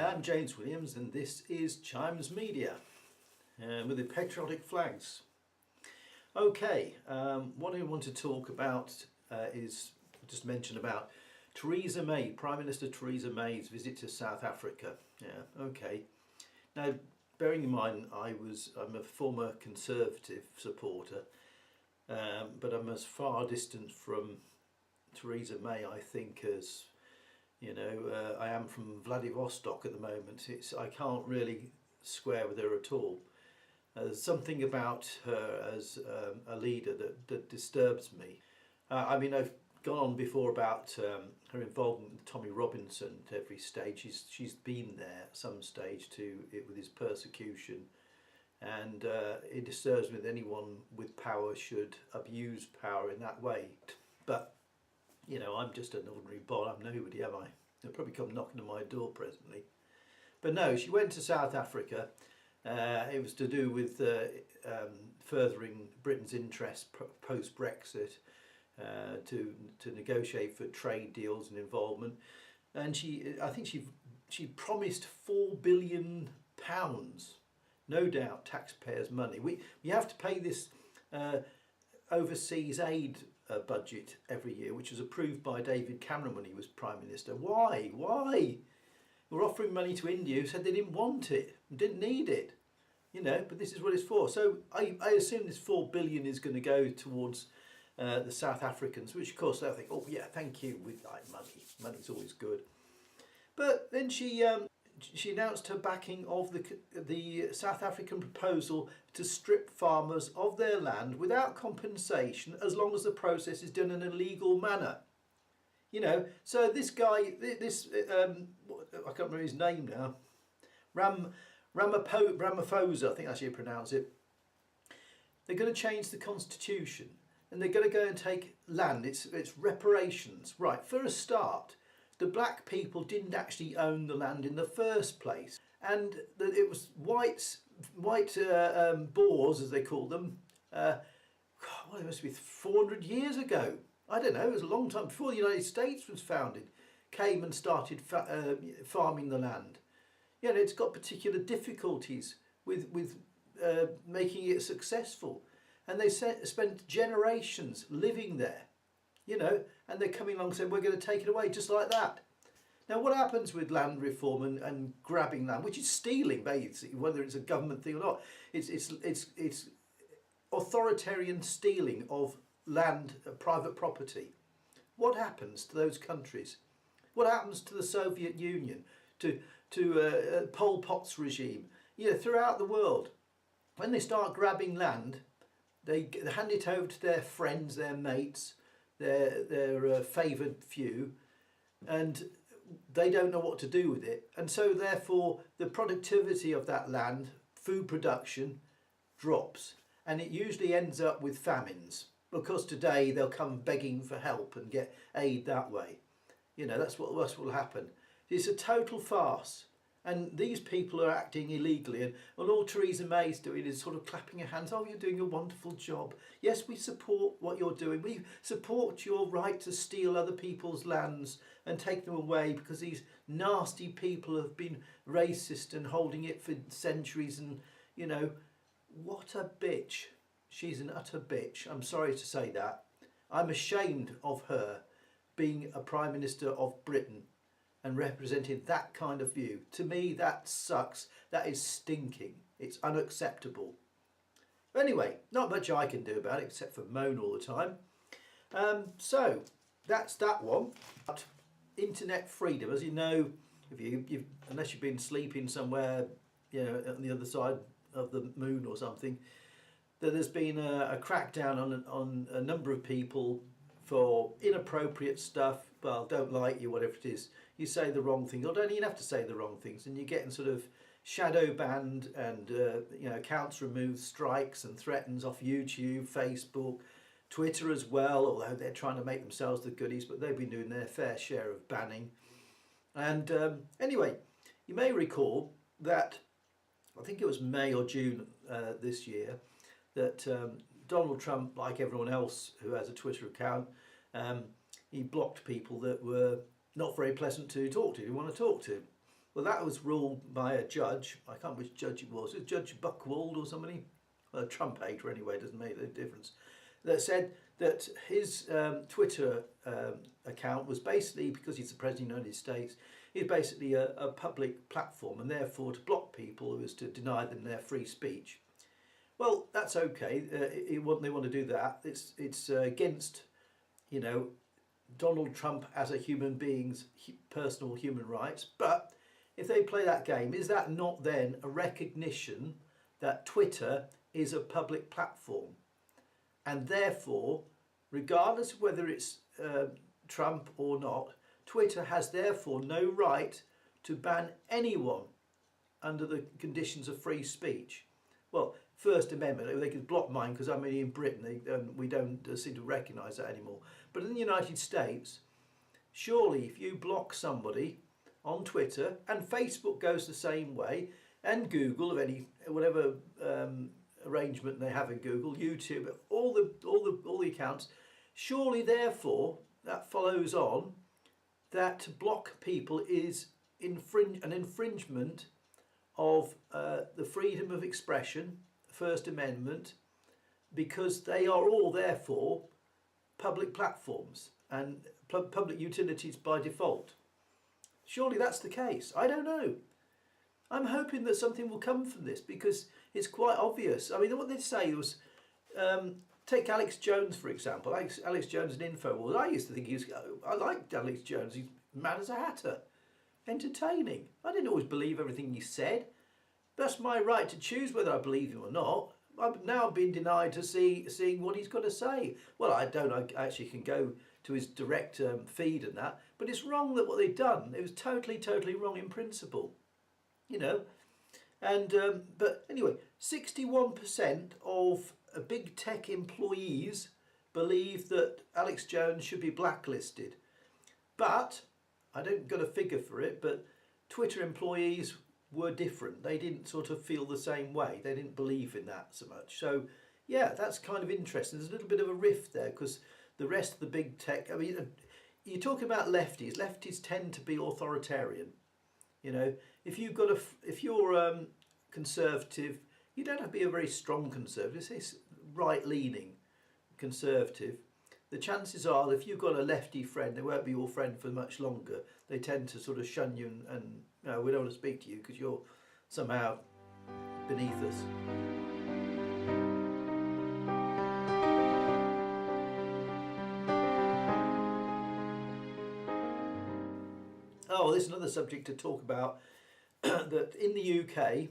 Hi, I'm James Williams and this is Chimes Media with the patriotic flags. Okay, what I want to talk about is just mention about Theresa May, Prime Minister Theresa May's visit to South Africa. Yeah, okay. Now, bearing in mind I'm a former Conservative supporter, but I'm as far distant from Theresa May, I think, as I am from Vladivostok at the moment. I can't really square with her at all. There's something about her as a leader that disturbs me. I've gone on before about her involvement with Tommy Robinson at every stage. She's been there at some stage with his persecution, and it disturbs me that anyone with power should abuse power in that way. But I'm just an ordinary bod. I'm nobody, am I? They'll probably come knocking on my door presently. But no, she went to South Africa. It was to do with furthering Britain's interest post-Brexit, to negotiate for trade deals and involvement. And I think she promised £4 billion, no doubt taxpayers' money. We have to pay this overseas aid budget every year, which was approved by David Cameron when he was Prime Minister. Why? We're offering money to India, who said they didn't want it, didn't need it, but this is what it's for. So I assume this $4 billion is going to go towards the South Africans, which of course they'll think, oh yeah, thank you, we'd like money. Money's always good. But then she announced her backing of the South African proposal to strip farmers of their land without compensation as long as the process is done in a legal manner. So this guy, I can't remember his name now, Ramaphosa, I think that's how you pronounce it. They're going to change the constitution and they're going to go and take land. It's reparations. Right, for a start, the black people didn't actually own the land in the first place, and it was white Boers, as they called them. It must be 400 years ago. I don't know. It was a long time before the United States was founded. Came and started farming the land. It's got particular difficulties with making it successful, and they spent generations living there. And they're coming along saying, we're going to take it away, just like that. Now, what happens with land reform and grabbing land, which is stealing, basically, whether it's a government thing or not, it's authoritarian stealing of land, private property. What happens to those countries? What happens to the Soviet Union, to Pol Pot's regime, throughout the world? When they start grabbing land, they hand it over to their friends, their mates, their favoured few, and they don't know what to do with it, and so therefore the productivity of that land, food production, drops, and it usually ends up with famines, because today they'll come begging for help and get aid that way. That's what will happen. It's a total farce. And these people are acting illegally, and all Theresa May's doing is sort of clapping her hands. Oh, you're doing a wonderful job. Yes, we support what you're doing. We support your right to steal other people's lands and take them away, because these nasty people have been racist and holding it for centuries. And, what a bitch. She's an utter bitch. I'm sorry to say that. I'm ashamed of her being a Prime Minister of Britain and representing that kind of view. To me, that sucks. That is stinking. It's unacceptable. Anyway, not much I can do about it except for moan all the time. So that's that one. But internet freedom, as you know, if unless you've been sleeping somewhere, on the other side of the moon or something, that there's been a crackdown on a number of people for inappropriate stuff. Well, don't like you, whatever it is. You say the wrong things, or don't even have to say the wrong things, and you're getting sort of shadow banned and accounts removed, strikes and threatens off YouTube, Facebook, Twitter as well, although they're trying to make themselves the goodies, but they've been doing their fair share of banning. And anyway, you may recall that, I think it was May or June this year, that Donald Trump, like everyone else who has a Twitter account, he blocked people that were not very pleasant to talk to, didn't want to talk to. Well, that was ruled by a judge. I can't remember which judge it was. It was Judge Buchwald or somebody. A Trump hater anyway, doesn't make a difference. That said that his Twitter account was basically, because he's the President of the United States, is basically a public platform, and therefore to block people was to deny them their free speech. Well, that's okay. They want to do that. It's against, you know, Donald Trump as a human being's personal human rights. But if they play that game, is that not then a recognition that Twitter is a public platform, and therefore, regardless of whether it's Trump or not, Twitter has therefore no right to ban anyone under the conditions of free speech? Well, First Amendment, they could block mine because I'm only in Britain. We don't seem to recognise that anymore. But in the United States, surely if you block somebody on Twitter, and Facebook goes the same way, and Google, of any whatever arrangement they have in Google, YouTube, all the accounts, surely therefore that follows on that to block people is an infringement of the freedom of expression, First Amendment, because they are all therefore public platforms and public utilities by default. Surely that's the case. I don't know. I'm hoping that something will come from this, because it's quite obvious. I mean, what they say was, take Alex Jones for example. Alex Jones in InfoWars. I used to think I liked Alex Jones. He's mad as a hatter, entertaining. I didn't always believe everything he said. That's my right to choose whether I believe him or not. I've now been denied to seeing what he's got to say. Well, I don't. I actually can go to his direct feed and that, but it's wrong that what they've done. It was totally wrong in principle, you know. And but anyway, 61% of big tech employees believe that Alex Jones should be blacklisted. But I don't got a figure for it, but Twitter employees were different. They didn't sort of feel the same way. They didn't believe in that so much. So yeah, that's kind of interesting. There's a little bit of a rift there, because the rest of the big tech, I mean, you talk about lefties. Lefties tend to be authoritarian. You know, if you're conservative, you don't have to be a very strong conservative. It's right-leaning conservative. The chances are that if you've got a lefty friend, they won't be your friend for much longer. They tend to sort of shun you and no, we don't want to speak to you because you're somehow beneath us. Oh, this is another subject to talk about. That in the UK,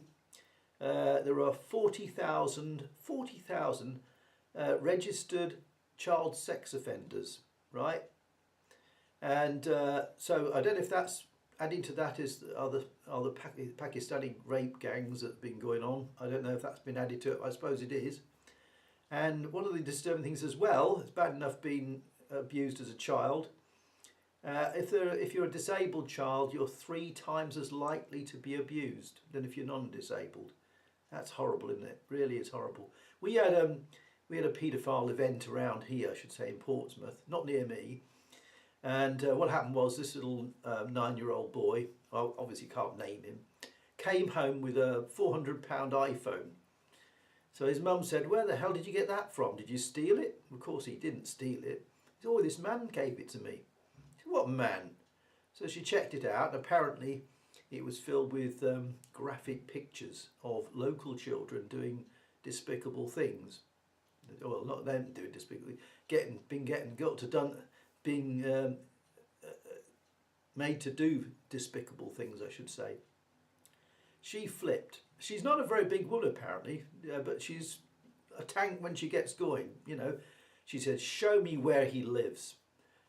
there are 40,000 registered child sex offenders, right? And so I don't know if that's adding to that are the Pakistani rape gangs that have been going on. I don't know if that's been added to it. I suppose it is. And one of the disturbing things as well, it's bad enough being abused as a child. If you're a disabled child, you're 3 times as likely to be abused than if you're non-disabled. That's horrible, isn't it? Really is horrible. We had a paedophile event around here, I should say, in Portsmouth, not near me. And what happened was this little 9-year-old boy, well, obviously can't name him, came home with a £400 iPhone. So his mum said, "Where the hell did you get that from? Did you steal it?" Of course he didn't steal it. He said, "Oh, this man gave it to me." She said, "What man?" So she checked it out, and apparently it was filled with graphic pictures of local children doing despicable things. Well, not them doing despicably, being made to do despicable things, I should say. She flipped. She's not a very big woman apparently, but she's a tank when she gets going, you know. She said, "Show me where he lives."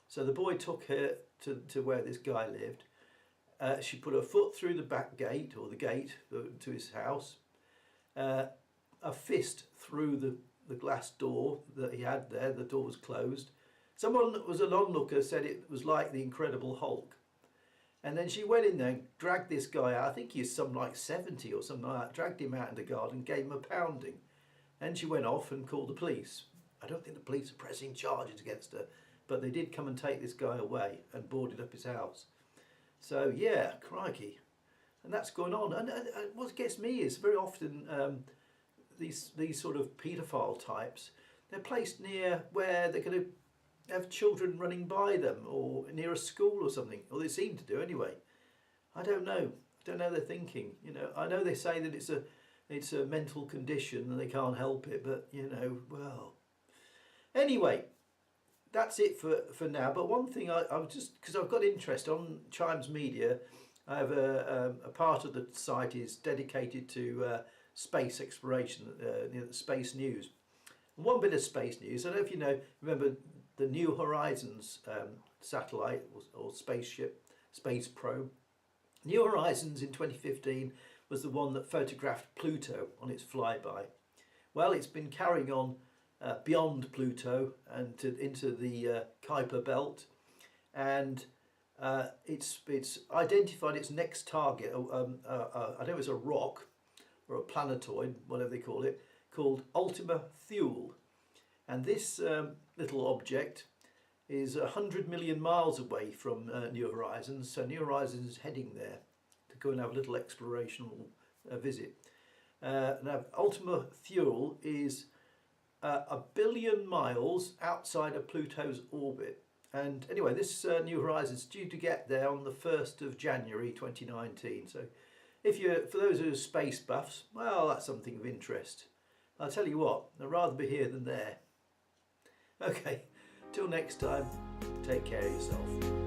So the boy took her to where this guy lived. She put her foot through the back gate, or the gate to his house, a fist through the glass door that he had there. The door was closed. Someone that was an onlooker said it was like the Incredible Hulk. And then she went in there and dragged this guy out. I think he's something like 70 or something like that. Dragged him out in the garden, gave him a pounding. And she went off and called the police. I don't think the police are pressing charges against her, but they did come and take this guy away and boarded up his house. So yeah, crikey. And that's going on. And what gets me is very often these sort of paedophile types, they're placed near where they're going to have children running by them, or near a school or something, or they seem to do anyway. I don't know. I don't know their thinking. You know, I know they say that it's a mental condition and they can't help it, but you know, well. Anyway, that's it for now. But one thing I was just, because I've got interest on Chimes Media, I have a part of the site is dedicated to space exploration, space news. And one bit of space news, I don't know if you know, remember the New Horizons satellite or spaceship, space probe. New Horizons in 2015 was the one that photographed Pluto on its flyby. Well, it's been carrying on beyond Pluto and into the Kuiper belt, and it's identified its next target. I know it's a rock or a planetoid, whatever they call it, called Ultima Thule, and this little object is 100 million miles away from New Horizons, so New Horizons is heading there to go and have a little explorational visit. Now, Ultima Thule is 1 billion miles outside of Pluto's orbit. And anyway, this New Horizons is due to get there on the 1st of January 2019. So for those who are space buffs, well, that's something of interest. I'll tell you what, I'd rather be here than there. Okay, till next time, take care of yourself.